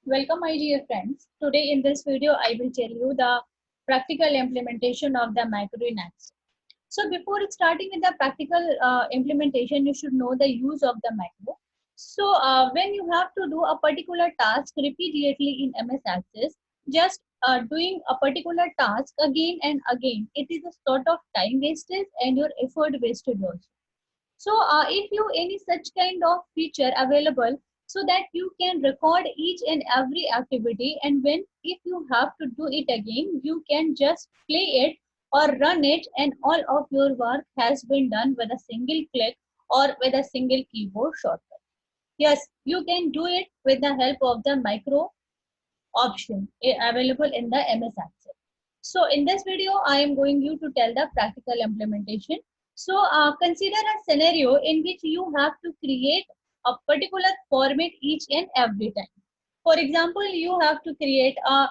Welcome my dear friends. Today in this video I will tell you the practical implementation of the macro in Excel. So before starting with the practical implementation, you should know the use of the macro. So when you have to do a particular task repeatedly in MS Access, just doing a particular task again and again, it is a sort of time wasted and your effort wasted also. So if you any such kind of feature available so that you can record each and every activity, and when if you have to do it again, you can just play it or run it, and all of your work has been done with a single click or with a single keyboard shortcut. Yes, you can do it with the help of the micro option available in the MS Access. So in this video, I am going you to tell the practical implementation. So consider a scenario in which you have to create a particular format each and every time. For example, you have to create a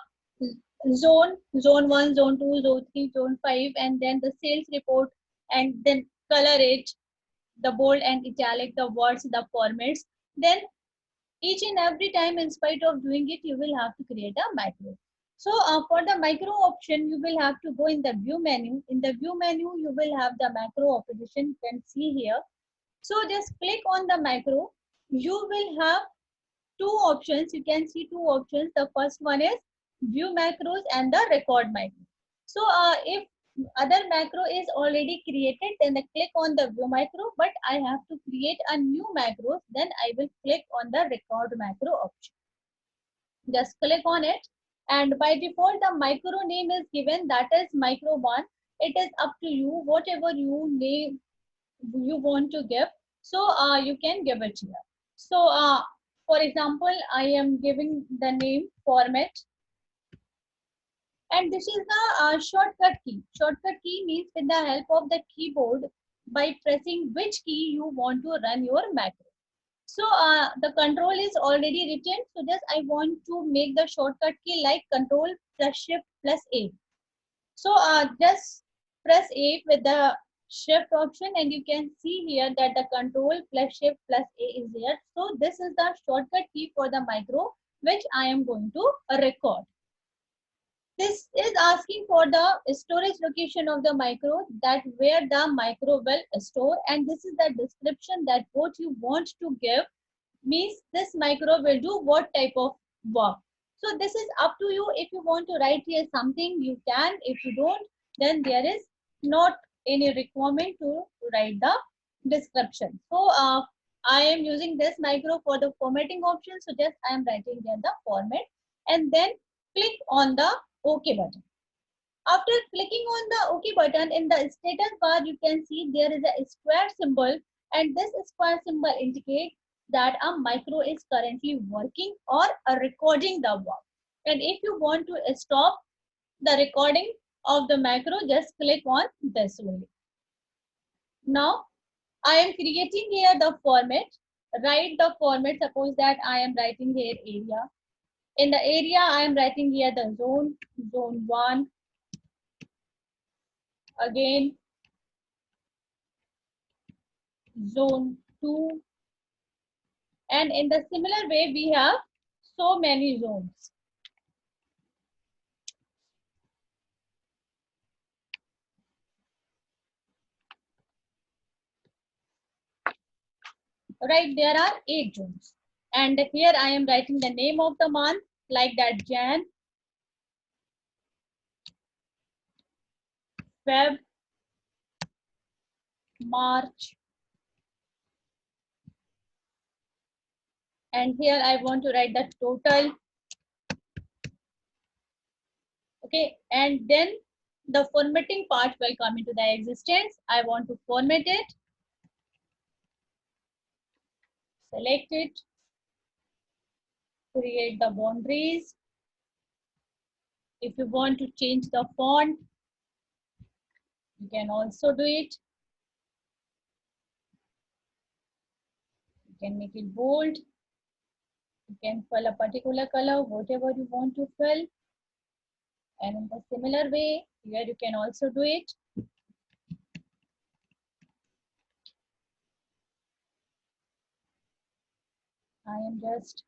zone 1, zone 2, zone 3, zone 5, and then the sales report, and then color it, the bold and italic, the words, the formats. Then each and every time, in spite of doing it, you will have to create a macro. So for the macro option, you will have to go in the view menu. In the view menu, you will have the macro option. You can see here. So just click on the macro. You will have two options. You can see two options. The first one is view macros and the record macro. So if other macro is already created, then I click on the view macro, but I have to create a new macro, then I will click on the record macro option. Just click on it, and by default the micro name is given, that is micro 1. It is up to you whatever you name you want to give. So you can give it here. So for example, I am giving the name format, and this is the shortcut key. Shortcut key means with the help of the keyboard, by pressing which key you want to run your macro. So the control is already written. So just I want to make the shortcut key like control plus shift plus A. So just press A with the shift option, and you can see here that the control plus shift plus A is here. So this is the shortcut key for the micro which I am going to record. This is asking for the storage location of the micro, that where the micro will store, and this is the description that what you want to give, means this micro will do what type of work. So this is up to you. If you want to write here something, you can. If you don't, then there is not any requirement to write the description. So I am using this micro for the formatting option. So just I am writing here the format, and then click on the OK button. After clicking on the OK button, in the status bar, you can see there is a square symbol, and this square symbol indicates that a micro is currently working or recording the work. And if you want to stop the recording of the macro, just click on this only. Now, I am creating here the format. Write the format. Suppose that I am writing here area. In the area, I am writing here the zone 1, again zone 2, and in the similar way we have so many zones. Right, there are 8 zones, and here I am writing the name of the month like that: Jan, Feb, March, and here I want to write the total. Okay, and then the formatting part will come into the existence. I want to format it, select it, create the boundaries. If you want to change the font, you can also do it. You can make it bold. You can fill a particular color, whatever you want to fill. And in the similar way, here you can also do it. I am just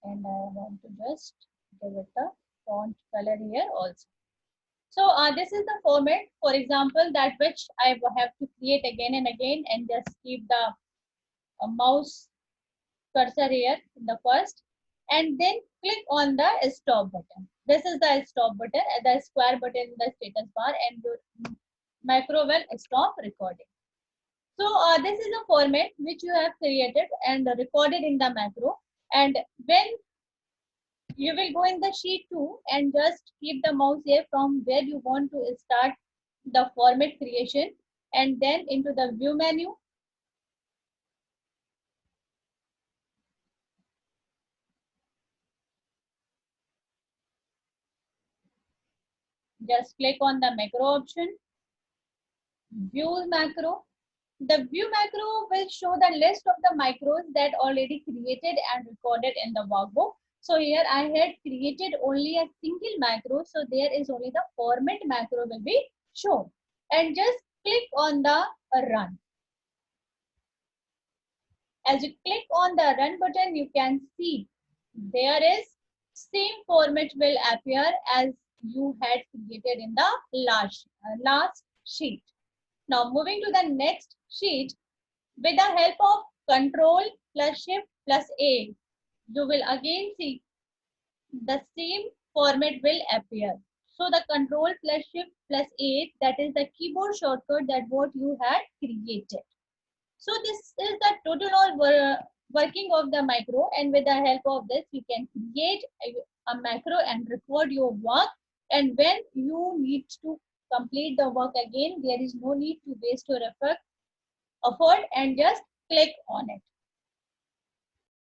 and I want to just give it a font color here also. So this is the format, for example, that which I have to create again and again, and just keep the mouse cursor here in the first, and then click on the stop button. This is the stop button, the square button in the status bar, and your macro will stop recording. So this is a format which you have created and recorded in the macro. And when you will go in the sheet 2 and just keep the mouse here from where you want to start the format creation, and then into the view menu. Just click on the macro option, view macro. The view macro will show the list of the macros that already created and recorded in the workbook. So here I had created only a single macro, so there is only the format macro will be shown. And just click on the run. As you click on the run button, you can see there is same format will appear as you had created in the last sheet. Now moving to the next sheet, with the help of Control plus Shift plus A, you will again see the same format will appear. So the Control plus Shift plus A, that is the keyboard shortcut that what you had created. So this is the total working of the macro, and with the help of this you can create a macro and record your work, and when you need to complete the work again, there is no need to waste your effort, and just click on it.